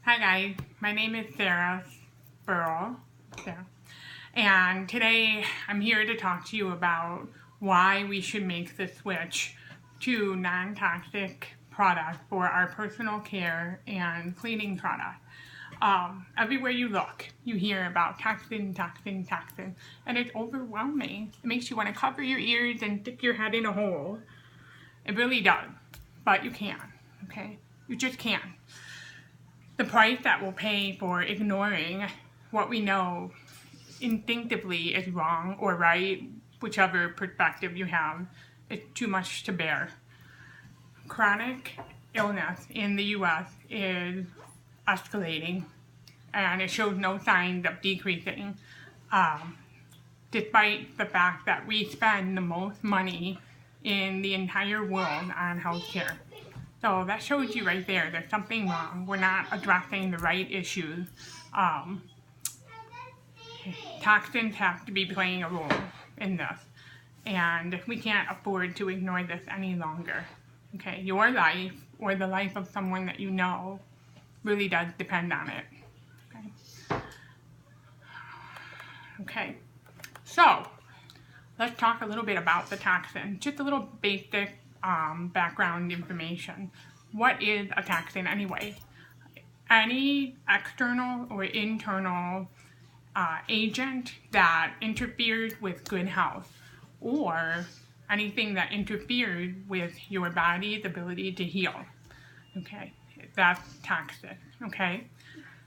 Hi guys, my name is Sarah, and today I'm here to talk to you about why we should make the switch to non-toxic products for our personal care and cleaning products. Everywhere you look, you hear about toxin, and it's overwhelming. It makes you want to cover your ears and stick your head in a hole. It really does, but you can, okay? You just can. The price that we'll pay for ignoring what we know instinctively is wrong or right, whichever perspective you have, is too much to bear. Chronic illness in the U.S. is escalating, and it shows no signs of decreasing, despite the fact that we spend the most money in the entire world on healthcare. So that shows you right there, there's something wrong. We're not addressing the right issues. Toxins have to be playing a role in this, and we can't afford to ignore this any longer. Okay, your life or the life of someone that you know really does depend on it. Okay, so let's talk a little bit about the toxin. Just a little basic background information. What is a toxin anyway? Any external or internal agent that interferes with good health, or anything that interferes with your body's ability to heal. Okay, that's toxic. Okay,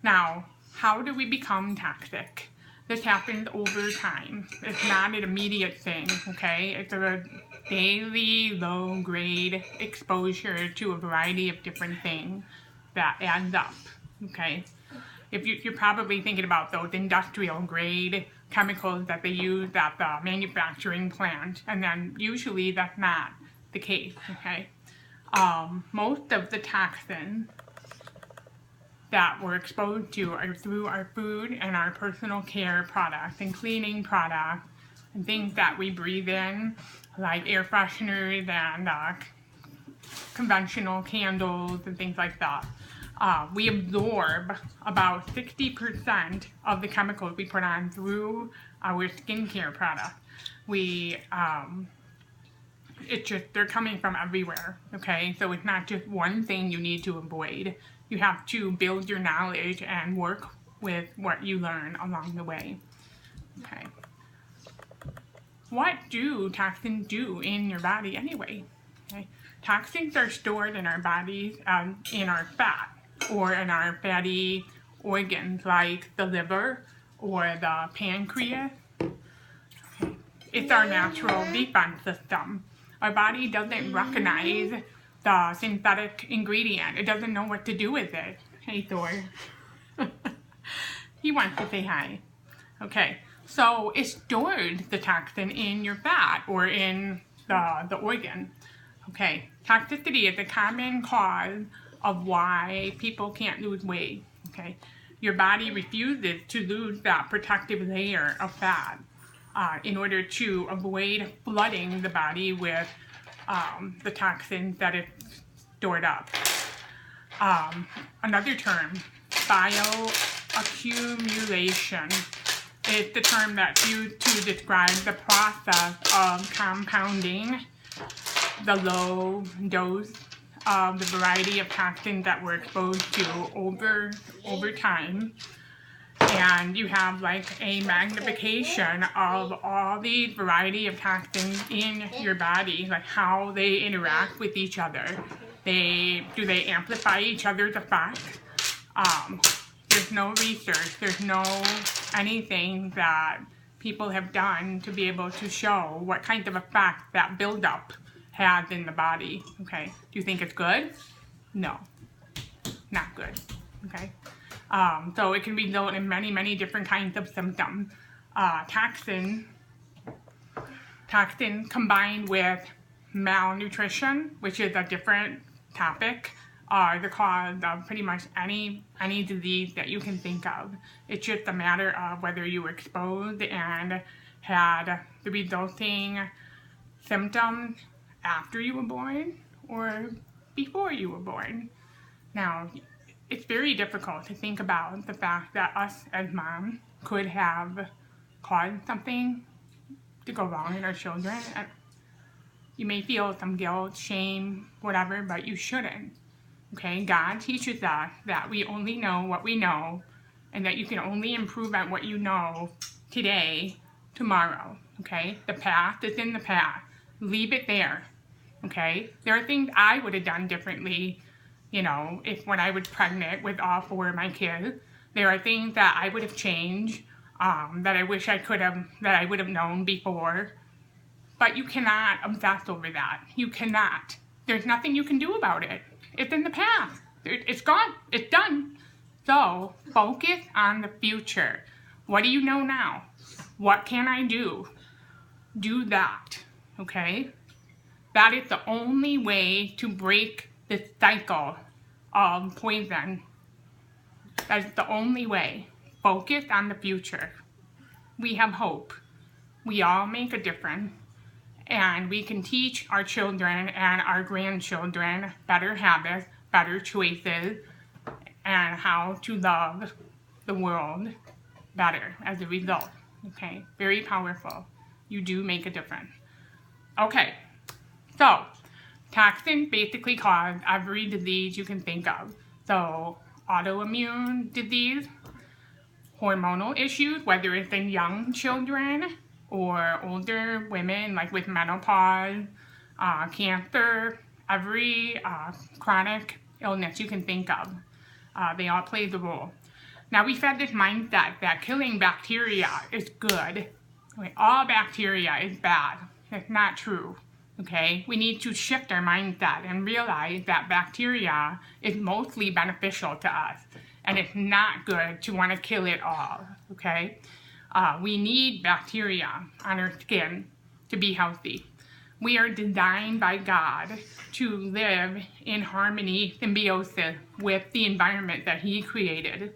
now how do we become toxic? This happens over time. It's not an immediate thing, okay? It's a daily, low-grade exposure to a variety of different things that adds up, okay? If you're probably thinking about those industrial-grade chemicals that they use at the manufacturing plant, and then usually that's not the case, okay? Most of the toxins that we're exposed to are through our food and our personal care products and cleaning products and things that we breathe in, like air fresheners and conventional candles and things like that. We absorb about 60% of the chemicals we put on through our skincare products. They're coming from everywhere, okay? So it's not just one thing you need to avoid. You have to build your knowledge and work with what you learn along the way, okay? What do toxins do in your body anyway? Okay? Toxins are stored in our bodies, in our fat, or in our fatty organs like the liver or the pancreas. Okay. It's our natural defense system. Our body doesn't recognize the synthetic ingredient. It doesn't know what to do with it. Hey, Thor. He wants to say hi. Okay, so it stored the toxin in your fat or in the organ. Okay, toxicity is a common cause of why people can't lose weight. Okay, your body refuses to lose that protective layer of fat in order to avoid flooding the body with the toxins that it's stored up. Another term, bioaccumulation, is the term that's used to describe the process of compounding the low dose of the variety of toxins that we're exposed to over time. And you have like a magnification of all these variety of toxins in your body, like how they interact with each other. Do they amplify each other's effects? There's no research, there's no anything that people have done to be able to show what kind of effect that buildup has in the body, okay? Do you think it's good? No, not good, okay? So it can result in many, many different kinds of symptoms. Toxin combined with malnutrition, which is a different topic, are the cause of pretty much any disease that you can think of. It's just a matter of whether you were exposed and had the resulting symptoms after you were born or before you were born. Now, it's very difficult to think about the fact that us as moms could have caused something to go wrong in our children. And you may feel some guilt, shame, whatever, but you shouldn't. Okay, God teaches us that we only know what we know, and that you can only improve at what you know today, tomorrow. Okay, the past is in the past. Leave it there. Okay, there are things I would have done differently, you know, if when I was pregnant with all 4 of my kids. There are things that I would have changed, that I wish I could have, that I would have known before. But you cannot obsess over that. You cannot. There's nothing you can do about it. It's in the past. It's gone. It's done. So focus on the future. What do you know now? What can I do? Do that. Okay? That is the only way to break the cycle of poison. That is the only way. Focus on the future. We have hope. We all make a difference. And we can teach our children and our grandchildren better habits, better choices, and how to love the world better as a result. Okay? Very powerful. You do make a difference. Okay. So, toxins basically cause every disease you can think of. So, autoimmune disease, hormonal issues, whether it's in young children or older women, like with menopause, cancer, every chronic illness you can think of. They all play the role. Now, we've had this mindset that killing bacteria is good. Okay, all bacteria is bad. That's not true. Okay, we need to shift our mindset and realize that bacteria is mostly beneficial to us, and it's not good to want to kill it all. Okay, we need bacteria on our skin to be healthy. We are designed by God to live in harmony, symbiosis with the environment that He created.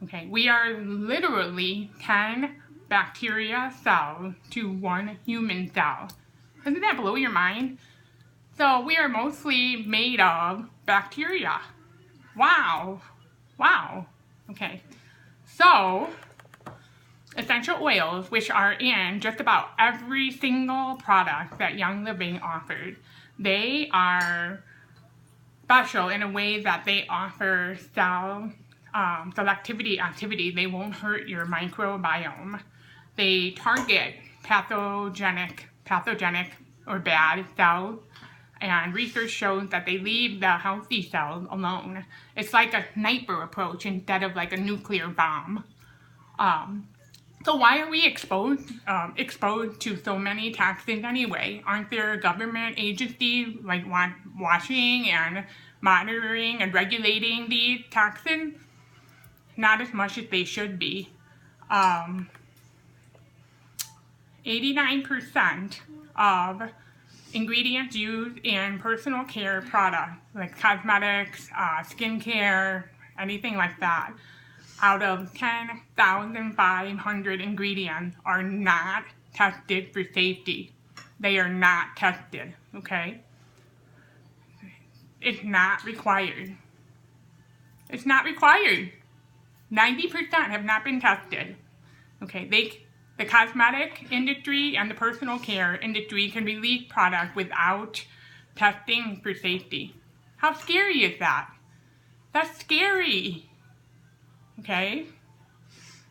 Okay, we are literally 10 bacteria cells to 1 human cell. Doesn't that blow your mind? So we are mostly made of bacteria. Wow. Wow. Okay. So, essential oils, which are in just about every single product that Young Living offers, they are special in a way that they offer cell selectivity activity. They won't hurt your microbiome. They target pathogenic or bad cells, and research shows that they leave the healthy cells alone. It's like a sniper approach instead of like a nuclear bomb. So why are we exposed to so many toxins anyway? Aren't there government agencies like watching and monitoring and regulating these toxins? Not as much as they should be. 89% of ingredients used in personal care products, like cosmetics, skincare, anything like that, out of 10,500 ingredients are not tested for safety. They are not tested, okay? It's not required. It's not required. 90% have not been tested. Okay, the cosmetic industry and the personal care industry can release products without testing for safety. How scary is that? That's scary. Okay?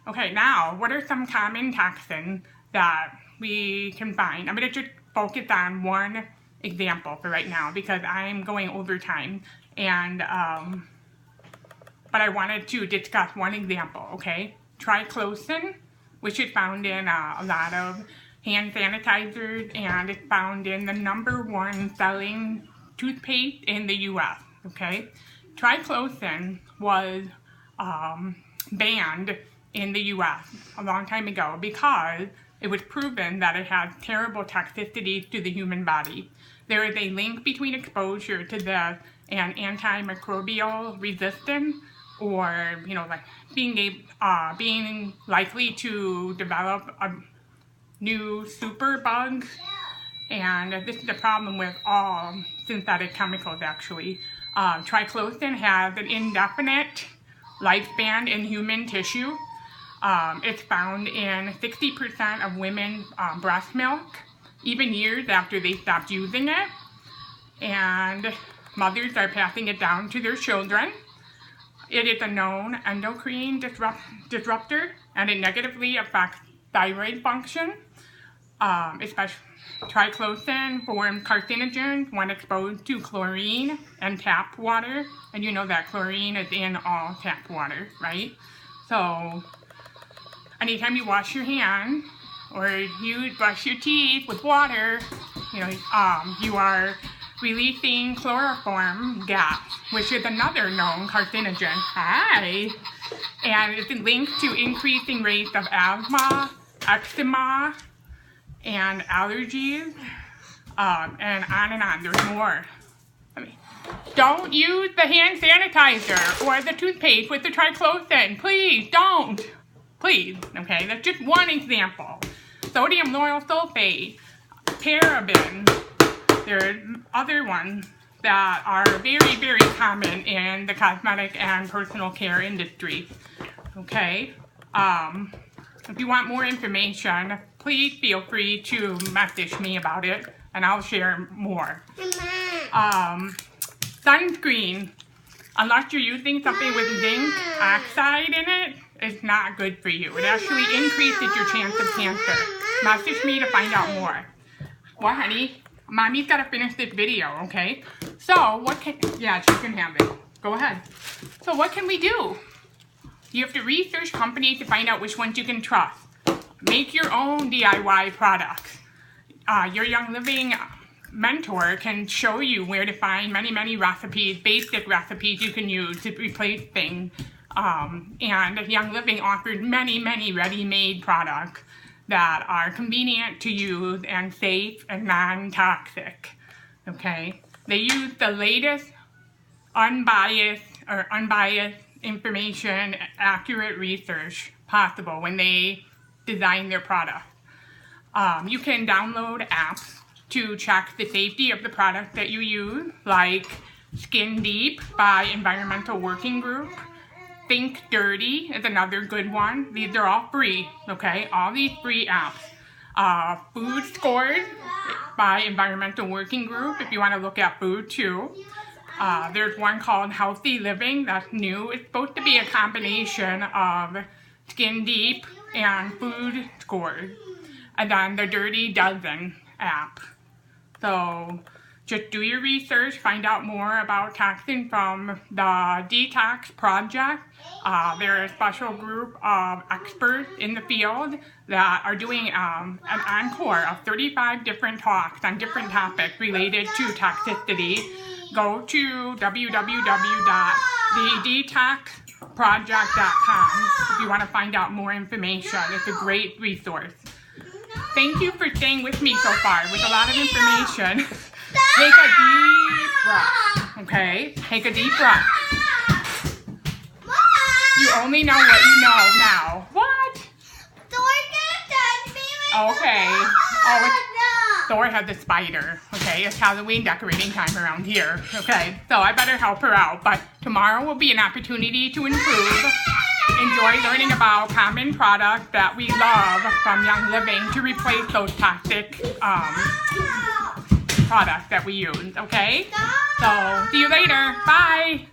Okay, now, what are some common toxins that we can find? I'm going to just focus on one example for right now because I'm going over time. And, but I wanted to discuss one example, okay? Triclosan, which is found in a lot of hand sanitizers, and it's found in the #1 selling toothpaste in the U.S., okay? Triclosan was banned in the U.S. a long time ago because it was proven that it has terrible toxicity to the human body. There is a link between exposure to this and antimicrobial resistance, or, you know, like being likely to develop a new superbugs. And this is the problem with all synthetic chemicals, actually. Triclosan has an indefinite lifespan in human tissue. It's found in 60% of women's breast milk, even years after they stopped using it. And mothers are passing it down to their children. It is a known endocrine disruptor, and it negatively affects thyroid function. Especially triclosan forms carcinogens when exposed to chlorine and tap water. And you know that chlorine is in all tap water, right? So anytime you wash your hands or you brush your teeth with water, you are releasing chloroform gas, which is another known carcinogen. Hi! And it's linked to increasing rates of asthma, eczema, and allergies, and on. There's more. Don't use the hand sanitizer or the toothpaste with the triclosan. Please don't. Please, okay? That's just one example. Sodium lauryl sulfate, parabens. There are other ones that are very, very common in the cosmetic and personal care industry, okay? If you want more information, please feel free to message me about it, and I'll share more. Sunscreen, unless you're using something with zinc oxide in it, is not good for you. It actually increases your chance of cancer. Message me to find out more. What, honey? Mommy's got to finish this video, okay? So, yeah, she can have it. Go ahead. So, what can we do? You have to research companies to find out which ones you can trust. Make your own DIY products. Your Young Living mentor can show you where to find many, many recipes, basic recipes you can use to replace things. And Young Living offers many, many ready-made products that are convenient to use and safe and non-toxic, okay? They use the latest unbiased information, accurate research possible when they design their product. You can download apps to check the safety of the product that you use, like Skin Deep by Environmental Working Group. Think Dirty is another good one. These are all free, okay? All these free apps. Food Scores by Environmental Working Group, if you want to look at food too. There's one called Healthy Living that's new. It's supposed to be a combination of Skin Deep and Food Scores. And then the Dirty Dozen app. So just do your research, find out more about toxins from the Detox Project. They're a special group of experts in the field that are doing an encore of 35 different talks on different topics related to toxicity. Go to www.thedetoxproject.com if you want to find out more information. It's a great resource. Thank you for staying with me so far with a lot of information. Take a deep breath, okay? Take a deep breath. You only know what you know now. What? Okay. Thor had the spider, okay? It's Halloween decorating time around here, okay? So I better help her out, but tomorrow will be an opportunity to improve. Enjoy learning about common products that we love from Young Living to replace those toxic products that we use, okay? So, see you later. Bye.